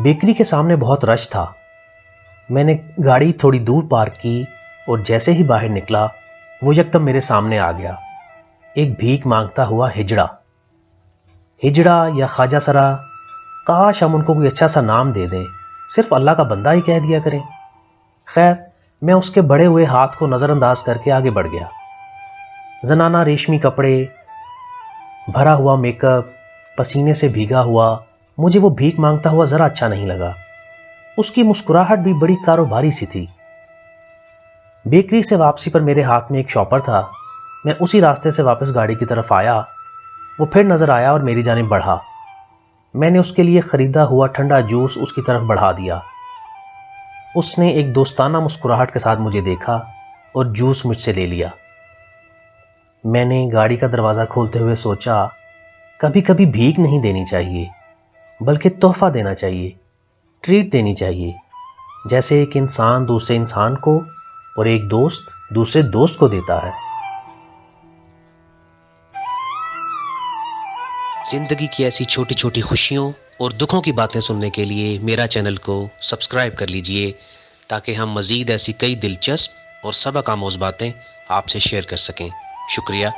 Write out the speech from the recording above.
Bakery کے سامنے بہت رش تھا۔ میں نے گاڑی تھوڑی دور پارک کی اور جیسے ہی باہر نکلا وہ یکدم میرے سامنے آ گیا، ایک بھیک مانگتا ہوا ہجڑا یا خواجہ سرا، کاش ہم ان کو کوئی اچھا سا نام دے دیں، صرف اللہ کا بندہ ہی کہہ دیا کریں۔ خیر، میں اس کے بڑے ہوئے ہاتھ کو نظر انداز کر کے آگے بڑھ گیا۔ زنانہ ریشمی کپڑے، بھرا ہوا میک اپ، پسینے سے بھیگا ہوا، مجھے وہ بھیک مانگتا ہوا ذرا اچھا نہیں لگا۔ اس کی مسکراہٹ بھی بڑی کاروباری سی تھی۔ بیکری سے واپسی پر میرے ہاتھ میں ایک شاپر تھا۔ میں اسی راستے سے واپس گاڑی کی طرف آیا۔ وہ پھر نظر آیا اور میری جانب بڑھا۔ میں نے اس کے لیے خریدا ہوا ٹھنڈا جوس اس کی طرف بڑھا دیا۔ اس نے ایک دوستانہ مسکراہٹ کے ساتھ مجھے دیکھا اور جوس مجھ سے لے لیا۔ میں نے گاڑی کا دروازہ کھولتے ہوئے سوچا، کبھی کبھی بھیک نہیں دینی چاہیے، بلکہ تحفہ دینا چاہیے، ٹریٹ دینی چاہیے، جیسے ایک انسان دوسرے انسان کو اور ایک دوست دوسرے دوست کو دیتا ہے۔ زندگی کی ایسی چھوٹی چھوٹی خوشیوں اور دکھوں کی باتیں سننے کے لیے میرا چینل کو سبسکرائب کر لیجئے، تاکہ ہم مزید ایسی کئی دلچسپ اور سبق آموز باتیں آپ سے شیئر کر سکیں۔ شکریہ۔